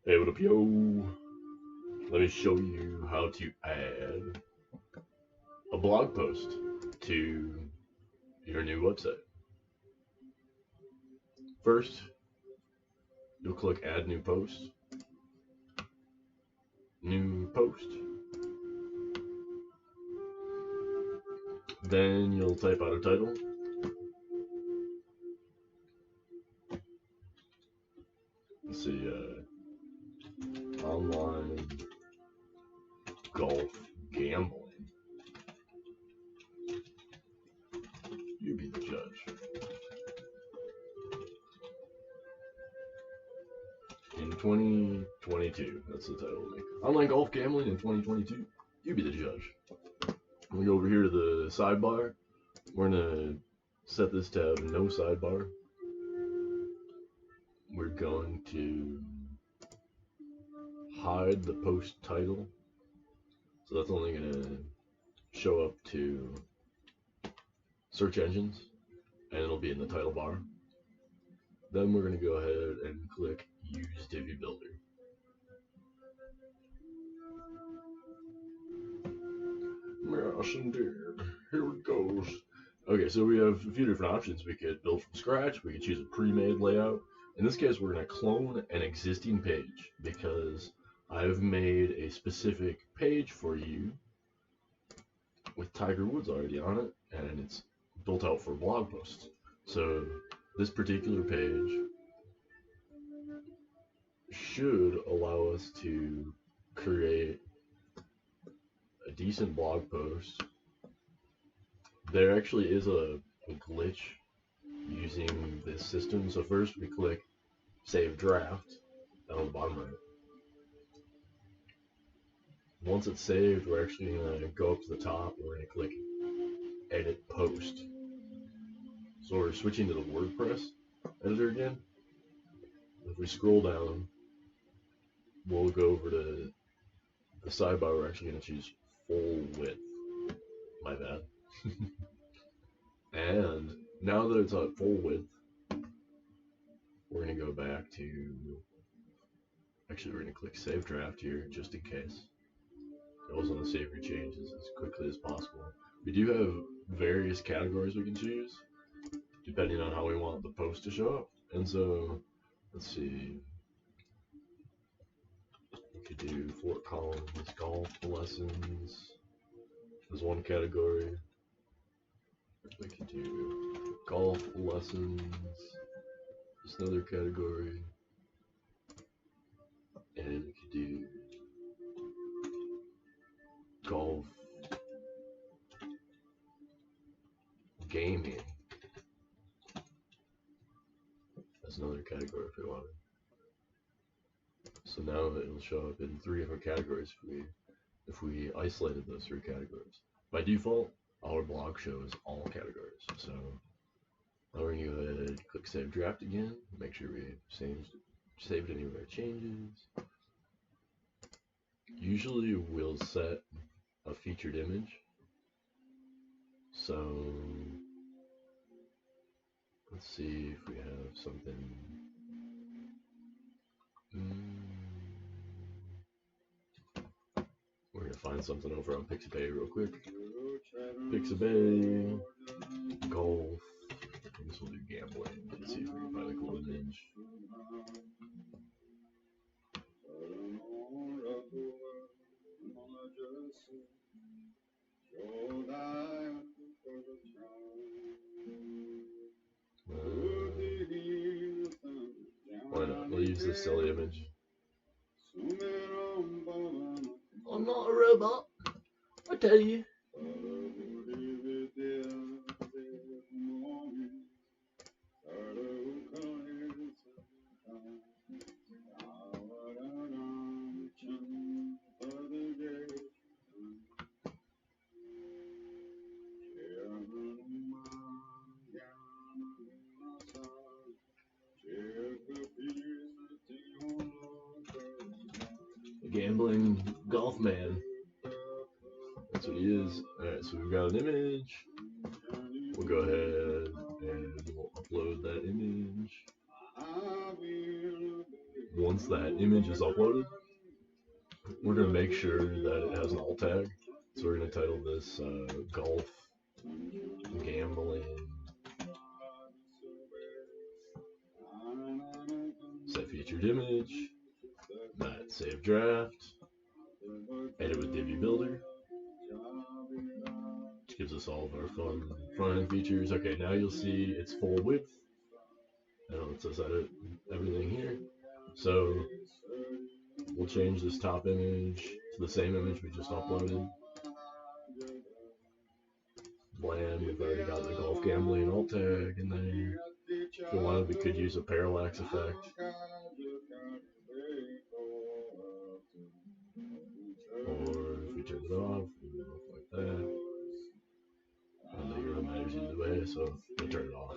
Hey, what up, yo? Let me show you how to add a blog post to your new website. First, you'll click Add New Post. New Post. Then you'll type out a title. Let's see, online golf gambling. You be the judge. In 2022, that's the title. Online golf gambling in 2022. You be the judge. We go over here to the sidebar. We're gonna set this tab no sidebar. We're going to hide the post title, so that's only going to show up to search engines, and it'll be in the title bar. Then we're going to go ahead and click Use Divi Builder. Yes, indeed. Here it goes. Okay, so we have a few different options. We could build from scratch. We could choose a pre-made layout. In this case, we're going to clone an existing page because I've made a specific page for you with Tiger Woods already on it, and it's built out for blog posts. So this particular page should allow us to create a decent blog post. There actually is a glitch using this system. So first we click Save Draft down on the bottom right. Once it's saved, we're actually going to go up to the top and we're going to click Edit Post. So we're switching to the WordPress editor again. If we scroll down, we'll go over to the sidebar. We're actually going to choose full width. My bad. And now that it's at full width, we're going to go back to, actually we're going to click Save Draft here just in case. I also want to save your changes as quickly as possible. We do have various categories we can choose depending on how we want the post to show up. And so, let's see, we could do Fort Collins golf lessons as one category. We could do golf lessons as another category. And we could do golf gaming as another category if we wanted. So now it'll show up in 3 different categories if we isolated those 3 categories. By default, our blog shows all categories. So now we're going to go ahead and click Save Draft again. Make sure we saved any of our changes. Usually we'll set a featured image. So let's see if we have something. We're going to find something over on Pixabay real quick. Pixabay, golf. I guess we'll do gambling. Let's see if we can find a cool image. Why not? We'll use this silly image. I'm not a robot, I tell you. Gambling golf man. That's what he is. Alright, so we've got an image. We'll go ahead and we'll upload that image. once that image is uploaded, we're going to make sure that it has an alt tag. So we're going to title this golf gambling set featured image, that save draft, edit with Divi Builder, which gives us all of our fun front end features. Okay, now you'll see it's full width. And it says edit everything here. So we'll change this top image to the same image we just uploaded. Blam, we've already got the golf gambling alt tag in there. If we wanted, we could use a parallax effect. Or if we turn it off, we go off like that. And it really matters either way, so we'll turn it off.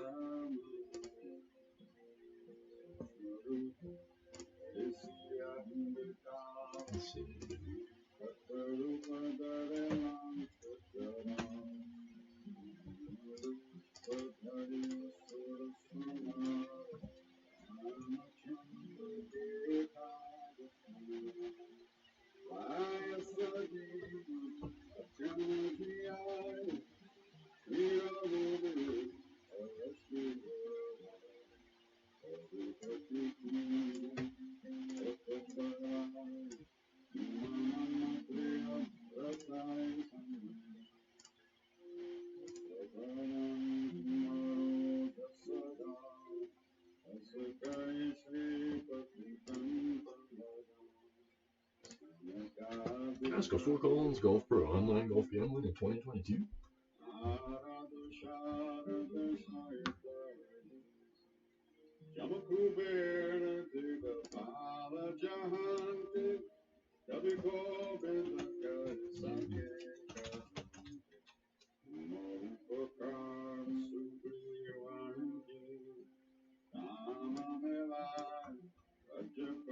Let's see. Ask a 4 colons Golf Pro online golf gambling in 2022.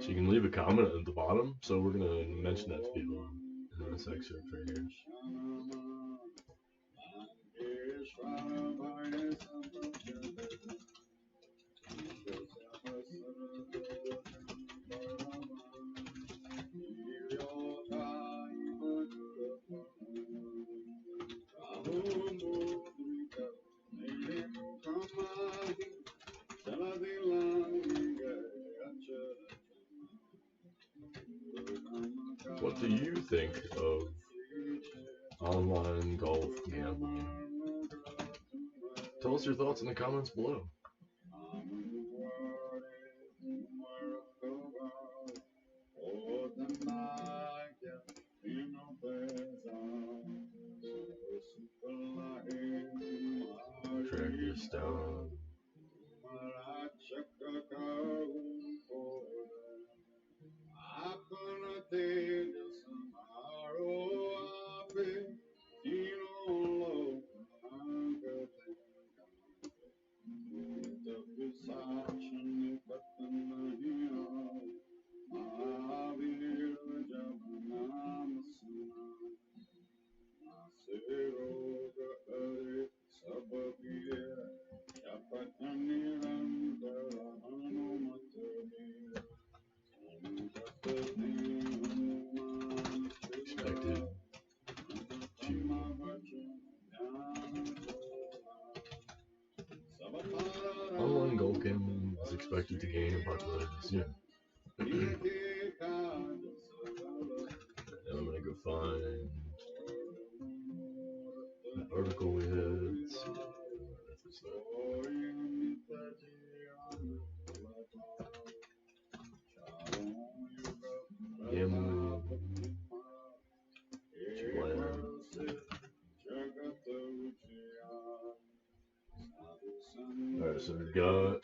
So you can leave a comment at the bottom, so we're going to mention that to people in this excerpt right here. What do you think of online golf gambling? Tell us your thoughts in the comments below. Drag this down. Online golf gambling is expected to gain in popularity soon. And I'm gonna go find the article we had. Let's see. Gambling. Alright, so we've got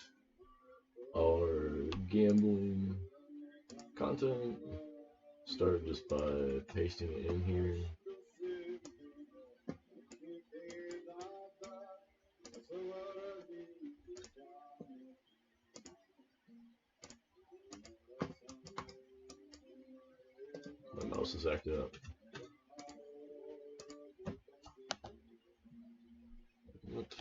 our gambling content. Start just by pasting it in here. My mouse is acting up. What?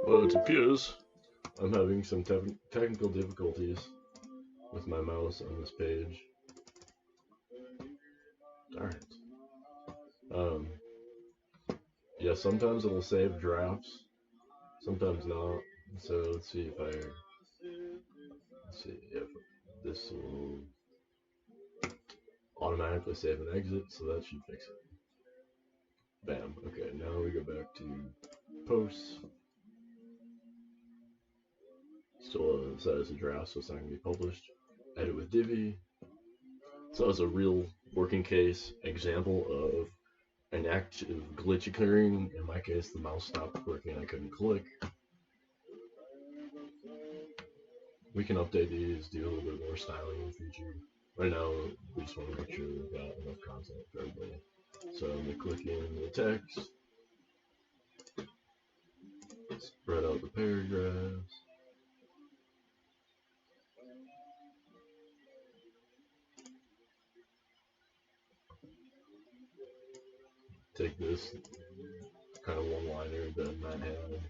Well, it appears I'm having some technical difficulties with my mouse on this page. Darn it. Yeah, sometimes it'll save drafts, sometimes not. So let's see if this will automatically save and exit, so that should fix it. Bam. Okay, now we go back to posts. Still set as a draft, so it's not going to be published. Edit with Divi. So it's a real working case example of an active glitch occurring. In my case, the mouse stopped working, I couldn't click. We can update these, do a little bit more styling in the future. Right now, we just want to make sure we've got enough content for everybody. So I'm going to click in the text, spread out the paragraphs. Take this kind of one-liner that Matt had,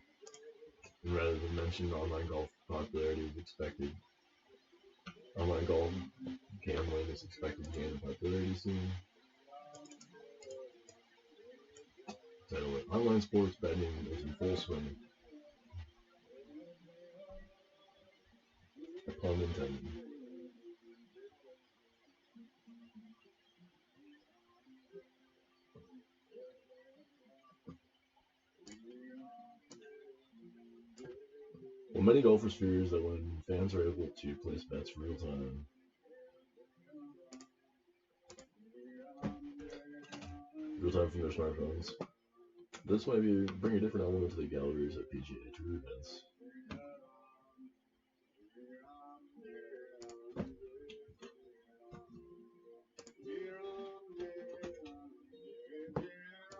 and rather than mention online golf popularity is expected, online golf gambling is expected to gain in popularity soon. Title it, online sports betting is in full swing. Pun intended. Well, many golfers fears that when fans are able to place bets real time, from their smartphones, this might bring a different element to the galleries at PGA Tour events.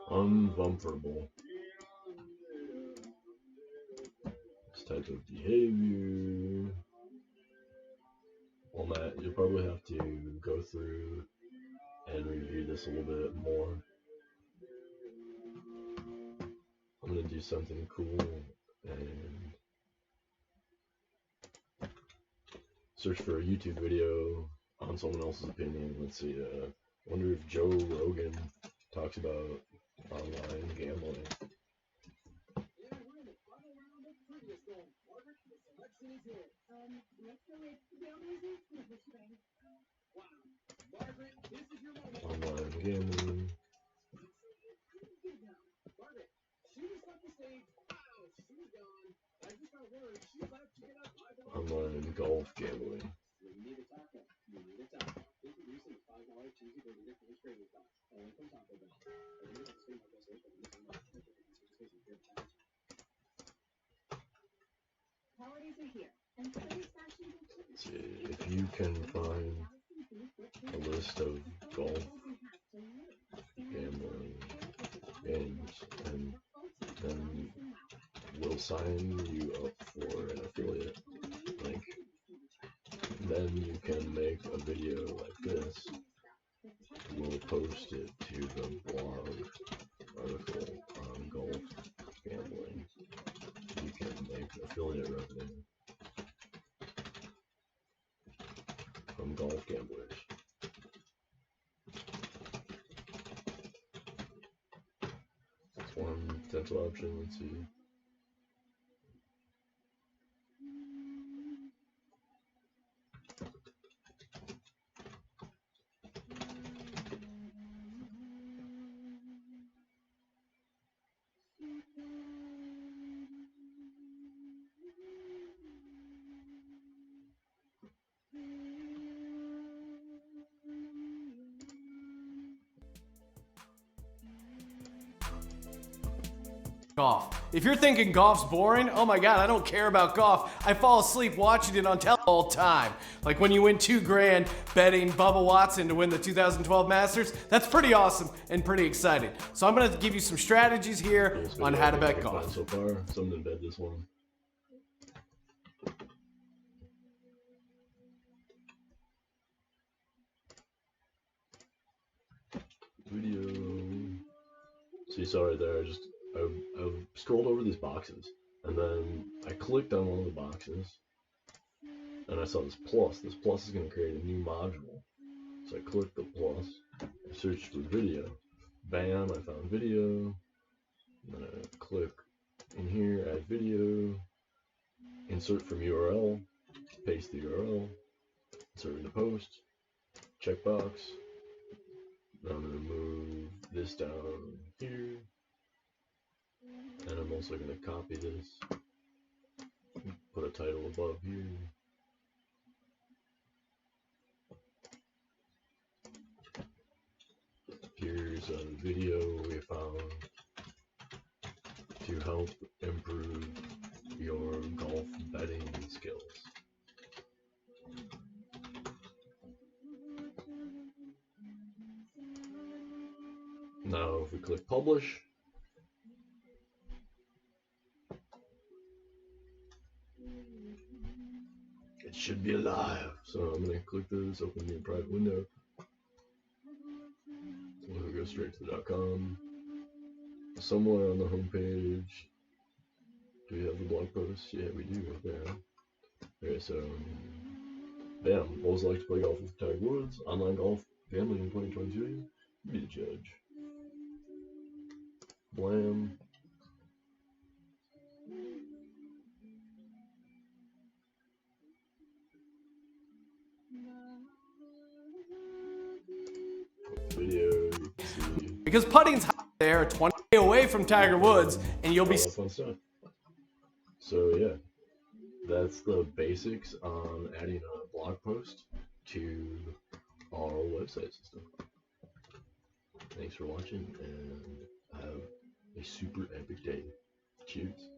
Unbumperable. This type of behavior. Well, Matt, you'll probably have to go through and review this a little bit more. I'm going to do something cool and search for a YouTube video on someone else's opinion. Let's see, I wonder if Joe Rogan talks about online gambling. Online gambling. Online golf gambling. Let's see if you can find a list of golf gambling games, and then we'll sign you up for an affiliate link. Then you can make a video like this. We'll post it to the blog article on golf gambling. You can make affiliate revenue from golf gamblers. That's one potential option. Let's see. Golf. If you're thinking golf's boring, oh my god, I don't care about golf. I fall asleep watching it on tele all the time. Like when you win $2 grand betting Bubba Watson to win the 2012 Masters, that's pretty awesome and pretty exciting. So I'm gonna give you some strategies here on how to bet golf. So far, someone bet this one. Video. So you saw right there, I've scrolled over these boxes. And then I clicked on one of the boxes, and I saw this plus. This plus is going to create a new module. So I clicked the plus, I searched for video. Bam, I found video. And then I click in here, add video, insert from URL, paste the URL, insert into post, checkbox. Then I'm going to move this down here. And I'm also going to copy this, put a title above here. Here's a video we found to help improve your golf betting skills. Now if we click publish, it should be alive. So I'm going to click this, open the private window. We'll go straight to the .com. Somewhere on the home page, do we have the blog post? Yeah, we do right there. Okay, so bam, what was it like to play golf with Tiger Woods? Online golf family in 2022? Be the judge. Blam. Video, you can see. Because putting's there, 20 away from Tiger Woods, and you'll be. Fun stuff. So yeah, that's the basics on adding a blog post to our website system. Thanks for watching, and have a super epic day. Cheers.